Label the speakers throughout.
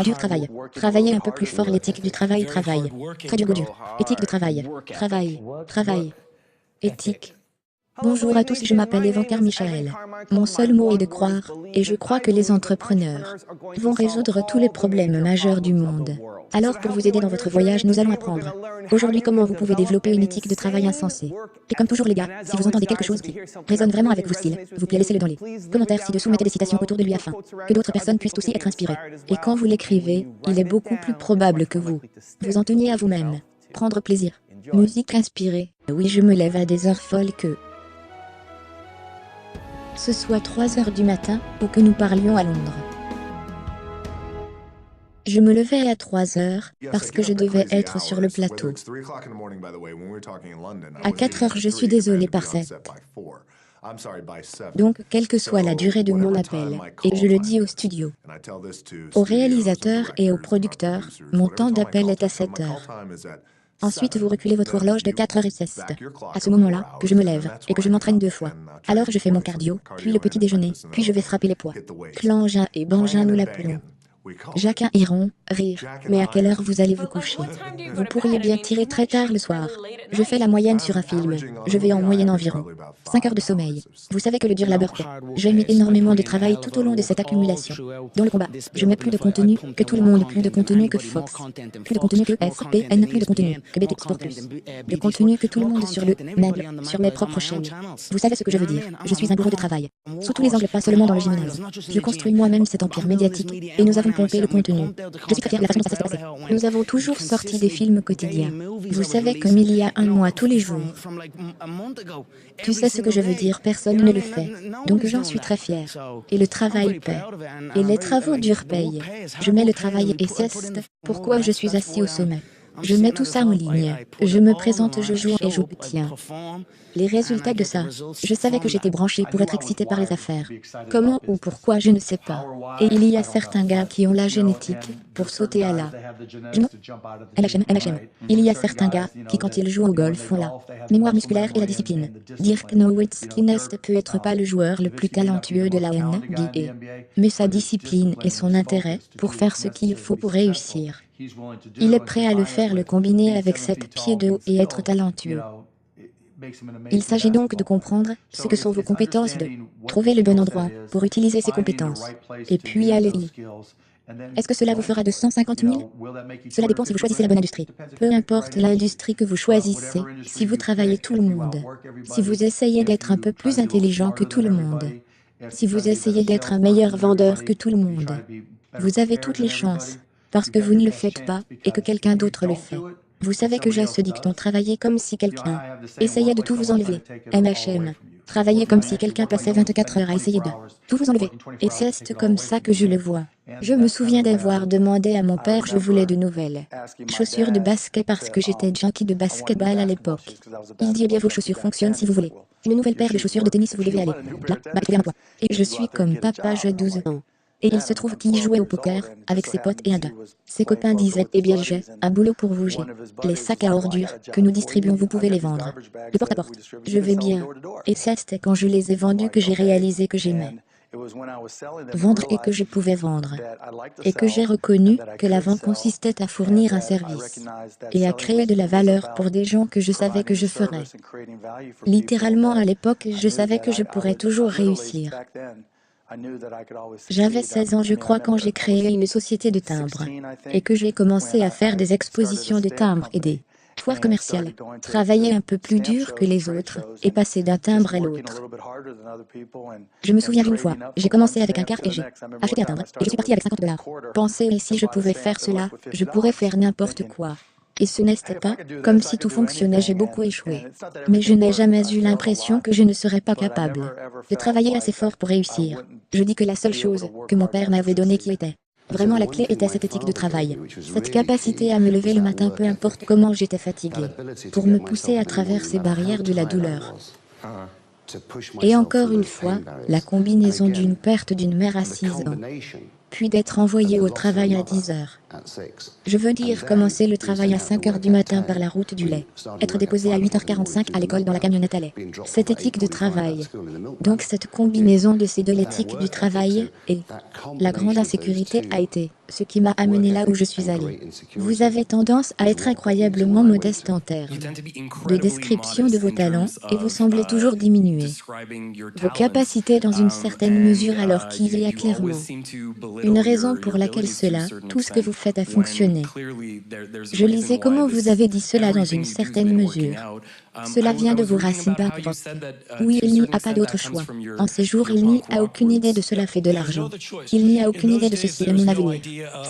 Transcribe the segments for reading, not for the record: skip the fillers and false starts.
Speaker 1: Dur travail. Travailler un peu plus fort l'éthique du travail. Travail. Très dur, dur. Éthique de travail. Travail. Travail. Éthique. Bonjour à tous, je m'appelle Evan Carmichael. Mon seul mot est de croire, et je crois que les entrepreneurs vont résoudre tous les problèmes majeurs du monde. Alors pour vous aider dans votre voyage, nous allons apprendre aujourd'hui comment vous pouvez développer une éthique de travail insensée. Et comme toujours les gars, si vous entendez quelque chose qui résonne vraiment avec vos styles, vous plaît laissez-le dans les commentaires ci-dessous, mettez des citations autour de lui afin que d'autres personnes puissent aussi être inspirées. Et quand vous l'écrivez, il est beaucoup plus probable que vous en teniez à vous-même. Prendre plaisir. Musique inspirée. Oui, je me lève à des heures folles que ce soit 3 heures du matin ou que nous parlions à Londres. Je me levais à 3 heures parce que je devais être sur le plateau. À 4 heures, je suis désolé par 7. Donc, quelle que soit la durée de mon appel, et je le dis au studio, au réalisateur et au producteur, mon temps d'appel est à 7 heures. Ensuite, vous reculez votre horloge de 4 heures et c'est à ce moment-là que je me lève et que je m'entraîne 2 fois. Alors je fais mon cardio, puis le petit déjeuner, puis je vais frapper les poids. Clangin et Bangin nous l'appelons. Chacun iront rire, mais à quelle heure vous allez vous coucher? Vous pourriez bien tirer très tard le soir. Je fais la moyenne sur un film. Je vais en moyenne environ 5 heures de sommeil. Vous savez que le dur labeur paie. J'ai mis énormément de travail tout au long de cette accumulation. Dans le combat, je mets plus de contenu que tout le monde, plus de contenu que Fox, plus de contenu que SPN, plus de contenu que BT Sport+, de contenu que tout le monde sur le net, sur mes propres chaînes. Vous savez ce que je veux dire. Je suis un bourreau de travail. Sous tous les angles, pas seulement dans le gymnase. Je construis moi-même cet empire médiatique, et nous avons pompé le contenu. Je suis très fier de la façon dont ça s'est passé. Nous avons toujours sorti des films quotidiens. Vous savez comme il y a un mois tous les jours. Tu sais ce que je veux dire, personne ne le fait. Donc j'en suis très fier. Et le travail paie. Et les travaux durs payent. Je mets le travail et sieste. Pourquoi je suis assis au sommet? Je mets tout ça en ligne. Je me présente, je joue et j'obtiens les résultats de ça. Je savais que j'étais branché pour être excité par les affaires. Comment ou pourquoi, je ne sais pas. Et il y a certains gars qui ont la génétique pour sauter à la LHM. Il y a certains gars qui, quand ils jouent au golf, ont la mémoire musculaire et la discipline. Dirk Nowitzki n'est peut-être pas le joueur le plus talentueux de la NBA, mais sa discipline et son intérêt pour faire ce qu'il faut pour réussir. Il est prêt à le faire, le combiner avec 7 pieds de haut et être talentueux. Il s'agit donc de comprendre ce que sont vos compétences, de trouver le bon endroit pour utiliser ces compétences. Et puis allez-y. Est-ce que cela vous fera de 150 000? Cela dépend si vous choisissez la bonne industrie. Peu importe l'industrie que vous choisissez, si vous travaillez tout le monde, si vous essayez d'être un peu plus intelligent que tout le monde, si vous essayez d'être un meilleur vendeur que tout le monde, vous avez toutes les chances, parce que vous ne le faites pas et que quelqu'un d'autre le fait. Vous savez que j'ai ce dicton, travaillez comme si quelqu'un essayait de tout vous enlever. MHM. Travaillez comme si quelqu'un passait 24 heures à essayer de tout vous enlever. Et c'est comme ça que je le vois. Je me souviens d'avoir demandé à mon père, je voulais de nouvelles chaussures de basket parce que j'étais junkie de basketball à l'époque. Il dit, eh bien vos chaussures fonctionnent si vous voulez. Une nouvelle paire de chaussures de tennis, vous devez aller là, trouver un emploi. Et je suis comme papa, j'ai 12 ans. Et il se trouve qu'il jouait au poker avec ses potes et un de ses copains disait, eh bien j'ai un boulot pour vous, j'ai les sacs à ordures que nous distribuons, vous pouvez les vendre. De porte à porte. Je vais bien. Et c'était quand je les ai vendus que j'ai réalisé que j'aimais vendre et que je pouvais vendre. Et que j'ai reconnu que la vente consistait à fournir un service et à créer de la valeur pour des gens que je savais que je ferais. Littéralement à l'époque, je savais que je pourrais toujours réussir. J'avais 16 ans, je crois, quand j'ai créé une société de timbres et que j'ai commencé à faire des expositions de timbres et des foires commerciales, travailler un peu plus dur que les autres et passer d'un timbre à l'autre. Je me souviens d'une fois, j'ai commencé avec un quart et j'ai acheté un timbre et je suis parti avec 50 $. Pensez, et si je pouvais faire cela, je pourrais faire n'importe quoi. Et ce n'était pas comme si tout fonctionnait, j'ai beaucoup échoué. Mais je n'ai jamais eu l'impression que je ne serais pas capable de travailler assez fort pour réussir. Je dis que la seule chose que mon père m'avait donnée qui était vraiment la clé était cette éthique de travail, cette capacité à me lever le matin peu importe comment j'étais fatigué, pour me pousser à travers ces barrières de la douleur. Et encore une fois, la combinaison d'une perte d'une mère à 6 ans, puis d'être envoyé au travail à 10 heures, Je veux dire commencer le travail à 5 heures du matin par la route du lait. Être déposé à 8h45 à l'école dans la camionnette à lait. Cette éthique de travail. Donc cette combinaison de ces deux, l'éthique du travail et la grande insécurité, a été ce qui m'a amené là où je suis allé. Vous avez tendance à être incroyablement modeste en termes de description de vos talents et vous semblez toujours diminuer vos capacités dans une certaine mesure alors qu'il y a clairement une raison pour laquelle cela, tout ce que vous faites a fonctionné. Je lisais comment vous avez dit cela dans une certaine mesure. Cela vient de vos racines baroques. Oui, il n'y a pas d'autre choix. En ces jours, il n'y a aucune idée de cela fait de l'argent. Il n'y a aucune idée de ceci est mon avenir.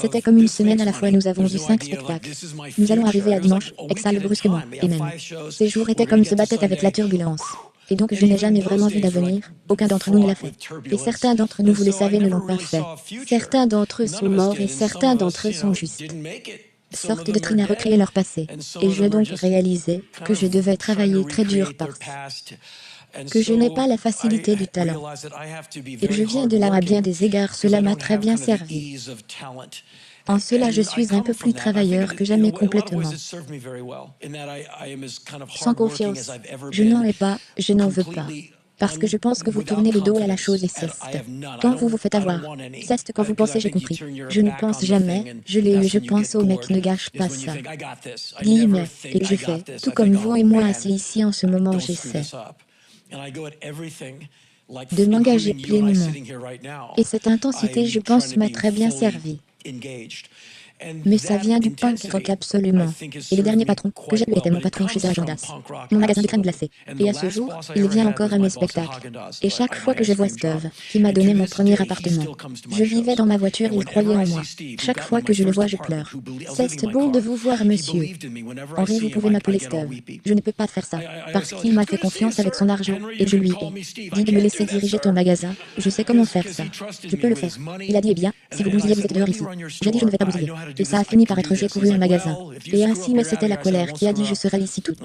Speaker 1: C'était comme une semaine à la fois, nous avons eu 5 spectacles. Nous allons arriver à dimanche, exhale brusquement, et même. Ces jours étaient comme se battait avec la turbulence. Et donc je n'ai jamais vraiment vu d'avenir, aucun d'entre nous ne l'a fait. Et certains d'entre nous, vous le savez, ne l'ont pas fait. Certains d'entre eux sont morts et certains d'entre eux sont justes. Sorte de trine à recréer leur passé. Et j'ai donc réalisé que je devais travailler très dur parce que je n'ai pas la facilité du talent. Et je viens de là à bien des égards, cela m'a très bien servi. En cela, je suis un peu plus travailleur que jamais complètement. Sans confiance. Je n'en ai pas, je n'en veux pas. Parce que je pense que vous tournez le dos à la chose et ceste. Quand vous vous faites avoir, ceste quand vous pensez j'ai compris. Je ne pense jamais, je l'ai eu, je pense au mec, ne gâche pas ça. Dis mais, et je fais, tout comme vous et moi assis ici en ce moment, j'essaie de m'engager pleinement. Et cette intensité, je pense, m'a très bien servi. Mais ça vient du punk rock absolument. Et le dernier patron que j'ai eu était mon patron chez Agendas, mon magasin de crème glacée. Et à ce jour, il vient encore à mes spectacles. Et chaque fois que je vois Steve, qui m'a donné mon premier appartement, je vivais dans ma voiture, il croyait en moi. Chaque fois que je le vois, je pleure. C'est bon de vous voir, monsieur. Henri, vous pouvez m'appeler Steve. Je ne peux pas faire ça, parce qu'il m'a fait confiance avec son argent, et je lui ai dit de me laisser diriger ton magasin. Je sais comment faire ça. Je peux le faire. Il a dit, eh bien, si vous bousillez, vous êtes dehors ici. J'ai dit, je ne vais pas bousiller. Et ça a fini par être j'ai couru un magasin. Et ainsi, mais c'était la colère qui a dit je serai ici toute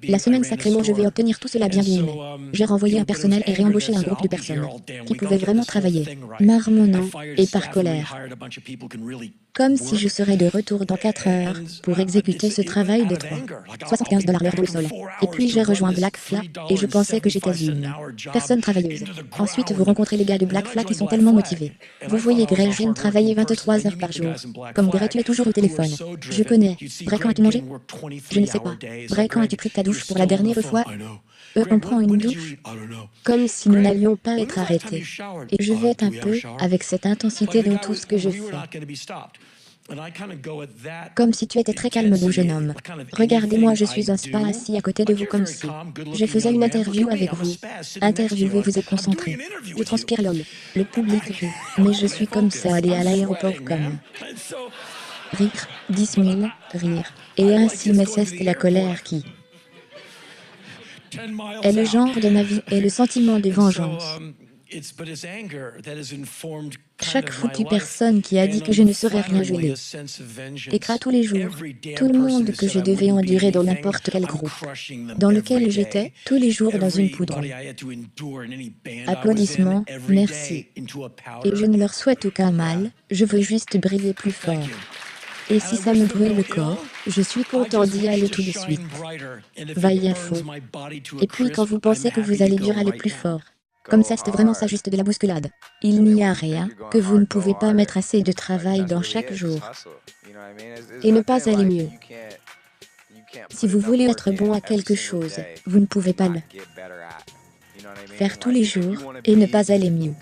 Speaker 1: la semaine sacrément, je vais obtenir tout cela bien guillemets. J'ai renvoyé un personnel et réembauché un groupe de personnes qui pouvaient vraiment travailler, marmonnant et par colère. Comme si je serais de retour dans 4 heures pour exécuter ce travail de 75 $ l'heure dans le sol. Et puis j'ai rejoint Black Flag et je pensais que j'étais une personne travailleuse. Ensuite vous rencontrez les gars de Black Flag qui sont tellement motivés. Vous voyez Greg, je travaillais 23 heures par jour. Comme Greg, tu es toujours au téléphone. Je connais. Greg, quand as-tu mangé? Je ne sais pas. Greg, quand as-tu pris ta douche pour la dernière fois? On prend une douche comme si nous n'allions pas être arrêtés. Et je vais un peu avec cette intensité dans tout ce que je fais. Comme si tu étais très calme, beau jeune homme. Regardez-moi, je suis un spa assis à côté de vous comme si je faisais une interview avec vous. Interviewez-vous et concentrez. Je transpire l'homme. Le public rit. Mais je suis comme ça, aller à l'aéroport comme... Rire, 10 000, rire. Et ainsi, mais c'est la colère qui est le genre de ma vie et le sentiment de vengeance. Chaque foutue personne qui a dit que je ne serais rien, je l'ai écrit tous les jours. Tout le monde que je devais endurer dans n'importe quel groupe dans lequel j'étais, tous les jours dans une poudre. Applaudissements, merci. Et je ne leur souhaite aucun mal, je veux juste briller plus fort. Et si ça me brûle le corps, je suis content d'y aller tout de suite. Vaille info. Et puis quand vous pensez que vous allez dur, aller plus fort. Comme ça, c'est vraiment ça, juste de la bousculade. Il n'y a rien que vous ne pouvez pas mettre assez de travail dans chaque jour. Et ne pas aller mieux. Si vous voulez être bon à quelque chose, vous ne pouvez pas le faire tous les jours et ne pas aller mieux.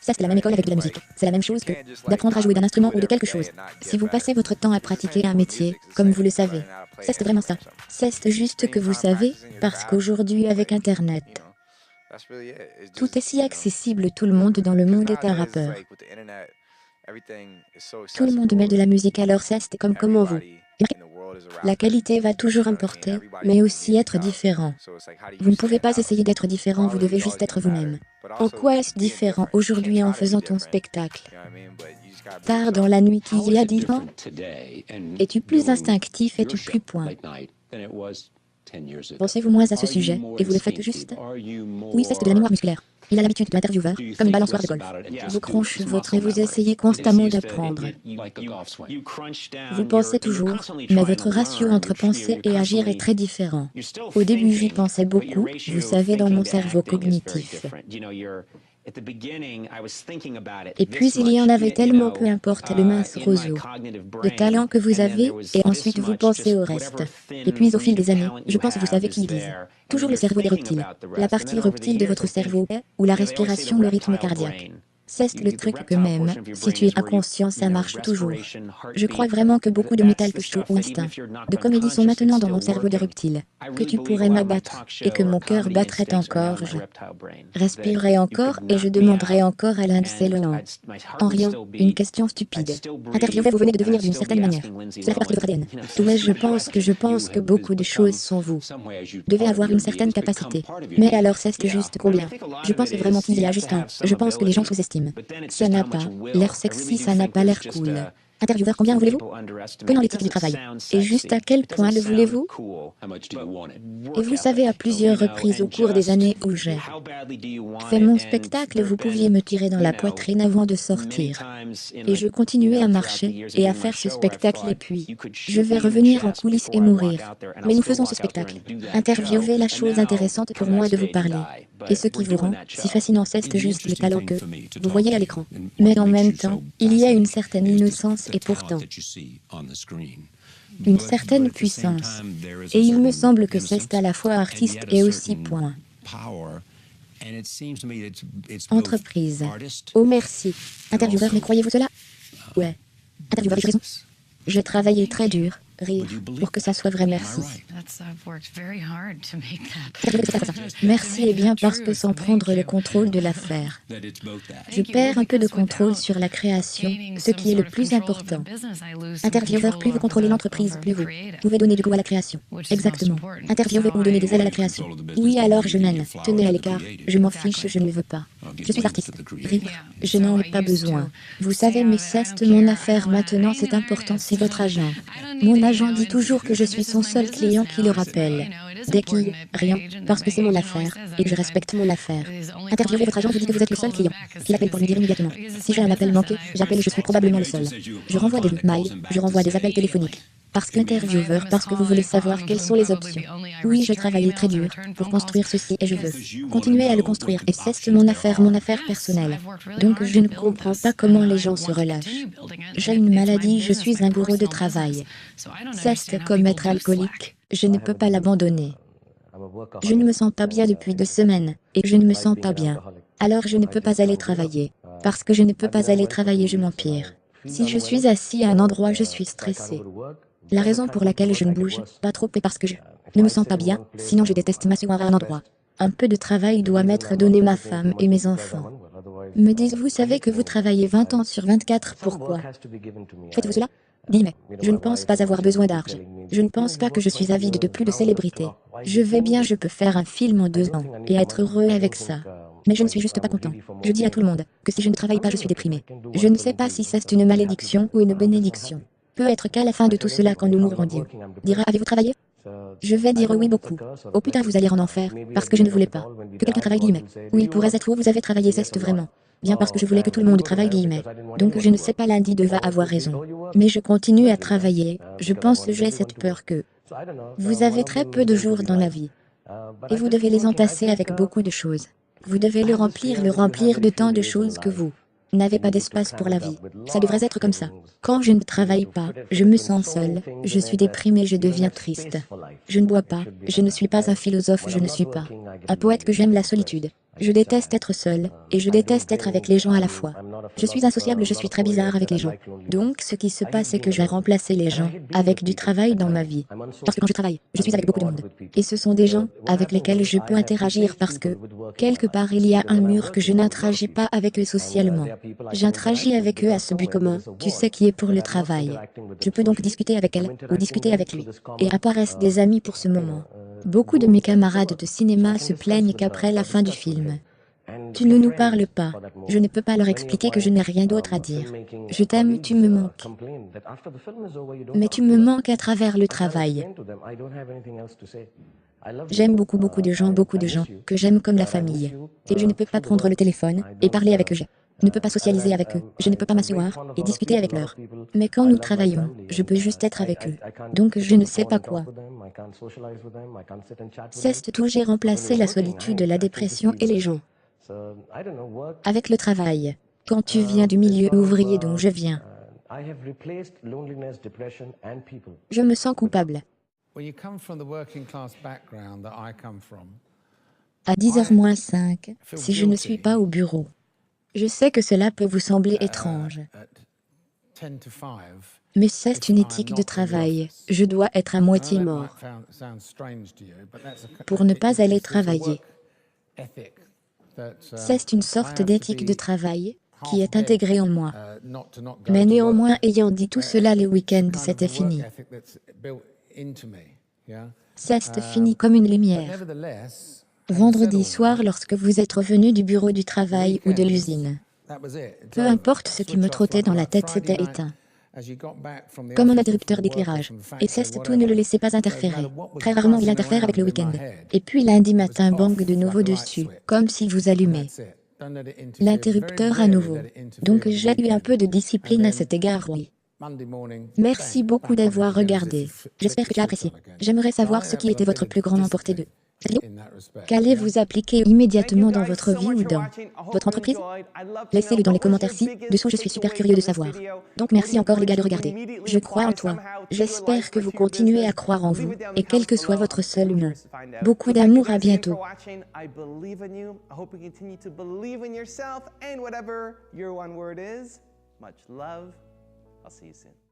Speaker 1: Ça, c'est la même école avec de la musique. C'est la même chose que d'apprendre à jouer d'un instrument ou de quelque chose. Si vous passez votre temps à pratiquer un métier, comme vous le savez, c'est vraiment ça. C'est juste que vous savez, parce qu'aujourd'hui avec Internet, tout est si accessible, tout le monde dans le monde est un rappeur. Tout le monde met de la musique, alors c'est comme comment vous. La qualité va toujours importer, mais aussi être différent. Vous ne pouvez pas essayer d'être différent, vous devez juste être vous-même. En quoi est-ce différent aujourd'hui en faisant ton spectacle? Tard dans la nuit qui y a 10 ans? Es-tu plus instinctif, es-tu plus point? Pensez-vous moins à ce sujet, et vous le faites juste? Oui, c'est de la mémoire musculaire. Il a l'habitude de l'intervieweur, comme une balançoire de golf. Vous cronchez votre et vous essayez constamment d'apprendre. Vous pensez toujours, mais votre ratio entre penser et agir est très différent. Au début, j'y pensais beaucoup, vous savez, dans mon cerveau cognitif. Et puis il y en avait tellement, peu importe le mince roseau de talent que vous avez, et ensuite vous pensez au reste. Et puis au fil des années, je pense que vous savez qu'ils disent toujours le cerveau des reptiles. La partie reptile de votre cerveau, ou la respiration, le rythme cardiaque. C'est le truc que même, si tu es inconscient, ça marche toujours. Je crois vraiment que beaucoup de mes talk shows ou instincts de comédie sont maintenant dans mon cerveau de reptile, que tu pourrais m'abattre, et que mon cœur battrait encore, je respirerai encore, et je demanderai encore à Lindsay Lohan. En riant, une question stupide. Interviewé, vous venez de devenir d'une certaine manière. Cela fait partie de votre ADN. Ouais, je pense que beaucoup de choses sont vous. Devez avoir une certaine capacité. Mais alors c'est juste combien? Je pense vraiment qu'il y a juste un. Je pense que les gens sous-estiment. Ça n'a pas l'air sexy, ça n'a pas l'air cool. Intervieweur, combien voulez-vous? Peu dans l'éthique du travail. Et juste à quel point le voulez-vous? Et vous savez, à plusieurs reprises au cours des années où j'ai fait mon spectacle, vous pouviez me tirer dans la poitrine avant de sortir. Et je continuais à marcher et à faire ce spectacle, et puis je vais revenir en coulisses et mourir. Mais nous faisons ce spectacle. Interviewez, la chose intéressante pour moi de vous parler. Et ce qui vous rend si fascinant, c'est juste les talents que vous voyez à l'écran. Mais en même temps, il y a une certaine innocence et pourtant une certaine puissance. Et il me semble que c'est à la fois artiste et aussi point. Entreprise. Oh merci. Intervieweur, mais croyez-vous cela? Ouais. Intervieweur, j'ai raison. Je travaillais très dur, rire, pour que ça soit vrai, merci. Merci, et bien parce que sans prendre le contrôle de l'affaire, je perds un peu de contrôle sur la création, ce qui est le plus important. Intervieweur, plus vous contrôlez l'entreprise, plus vous pouvez donner du goût à la création. Exactement. Intervieweur ou donner des ailes à la création. Oui, alors je mène. Tenez à l'écart. Je m'en fiche, je ne le veux pas. Je suis artiste. Rire. Je n'en ai pas besoin. Vous savez, mais c'est mon affaire maintenant, c'est important, c'est votre agent. Mon agent dit toujours que je suis son seul client qui le rappelle. Dès qu'il rien, parce que c'est mon affaire, et que je respecte mon affaire. Interviewez votre agent, vous dit que vous êtes le seul client. Qu'il appelle pour lui dire immédiatement. Si j'ai un appel manqué, j'appelle et je suis probablement le seul. Je renvoie des mails, je renvoie des appels téléphoniques. Parce qu'intervieweur, parce que vous voulez savoir quelles sont les options. Oui, je travaillais très dur pour construire ceci et je veux continuer à le construire. Et c'est mon affaire personnelle. Donc je ne comprends pas comment les gens se relâchent. J'ai une maladie, je suis un bourreau de travail. C'est comme être alcoolique, je ne peux pas l'abandonner. Je ne me sens pas bien depuis 2 semaines, et je ne me sens pas bien. Alors je ne peux pas aller travailler. Parce que je ne peux pas aller travailler, je m'empire. Si je suis assis à un endroit, je suis stressé. La raison pour laquelle je ne bouge pas trop est parce que je ne me sens pas bien, sinon je déteste m'asseoir à un endroit. Un peu de travail doit m'être donné, ma femme et mes enfants. Me disent, vous savez que vous travaillez 20 ans sur 24, pourquoi faites-vous cela? Mais je ne pense pas avoir besoin d'argent. Je ne pense pas que je suis avide de plus de célébrité. Je vais bien, je peux faire un film en 2 ans, et être heureux avec ça. Mais je ne suis juste pas content. Je dis à tout le monde que si je ne travaille pas, je suis déprimé. Je ne sais pas si c'est une malédiction ou une bénédiction. Peut être qu'à la fin de tout cela, quand nous mourrons, Dieu dira, avez-vous travaillé? Je vais dire oui, beaucoup. Oh putain, vous allez en enfer, parce que je ne voulais pas que quelqu'un travaille, guillemets. Ou il pourrait être où vous avez travaillé, c'est vraiment bien parce que je voulais que tout le monde travaille, guillemets. Donc je ne sais pas, lundi va avoir raison. Mais je continue à travailler. Je pense que j'ai cette peur que vous avez très peu de jours dans la vie. Et vous devez les entasser avec beaucoup de choses. Vous devez le remplir de tant de choses que vous n'avez pas d'espace pour la vie. Ça devrait être comme ça. Quand je ne travaille pas, je me sens seul, je suis déprimé, je deviens triste. Je ne bois pas, je ne suis pas un philosophe, je ne suis pas un poète, que j'aime la solitude. Je déteste être seul, et je déteste être avec les gens à la fois. Je suis insociable, je suis très bizarre avec les gens. Donc ce qui se passe, c'est que j'ai remplacé les gens avec du travail dans ma vie. Parce que quand je travaille, je suis avec beaucoup de monde. Et ce sont des gens avec lesquels je peux interagir parce que, quelque part, il y a un mur que je n'interagis pas avec eux socialement. J'interagis avec eux à ce but commun, tu sais, qui est pour le travail. Je peux donc discuter avec elle, ou discuter avec lui. Et apparaissent des amis pour ce moment. Beaucoup de mes camarades de cinéma se plaignent qu'après la fin du film, Tu ne nous parles pas. Je ne peux pas leur expliquer que je n'ai rien d'autre à dire. Je t'aime, tu me manques. Mais tu me manques à travers le travail. J'aime beaucoup de gens, que j'aime comme la famille. Et je ne peux pas prendre le téléphone et parler avec eux. Je ne peux pas socialiser avec eux. Je ne peux pas m'asseoir et discuter avec leurs. Mais quand nous travaillons, je peux juste être avec eux. Donc je ne sais pas quoi. Cesse-t-tout, j'ai remplacé la solitude, la dépression et les gens avec le travail. Quand tu viens du milieu ouvrier dont je viens, je me sens coupable. À 10h moins 5, si je ne suis pas au bureau, je sais que cela peut vous sembler étrange. Mais c'est une éthique de travail. Je dois être à moitié mort pour ne pas aller travailler. C'est une sorte d'éthique de travail qui est intégrée en moi. Mais néanmoins, ayant dit tout cela, les week-ends, c'était fini. C'est fini comme une lumière. Vendredi soir, lorsque vous êtes revenu du bureau du travail ou de l'usine, peu importe ce qui me trottait dans la tête, c'était éteint. Comme un interrupteur d'éclairage. Et tout, ne le laissez pas interférer. Très rarement il interfère avec le week-end. Et puis lundi matin, bang de nouveau dessus, comme si vous allumez l'interrupteur à nouveau. Donc j'ai eu un peu de discipline à cet égard, oui. Merci beaucoup d'avoir regardé. J'espère que tu as apprécié. J'aimerais savoir ce qui était votre plus grand emporté de qu'allez-vous appliquer immédiatement dans votre vie ou dans votre entreprise? Laissez-le dans les commentaires ci-dessous, je suis super curieux de savoir. Donc merci encore les gars de regarder. Je crois en toi. J'espère que vous continuez à croire en vous, et quel que soit votre seul nom. Beaucoup d'amour, à bientôt.
Speaker 2: Much love. I'll see you soon.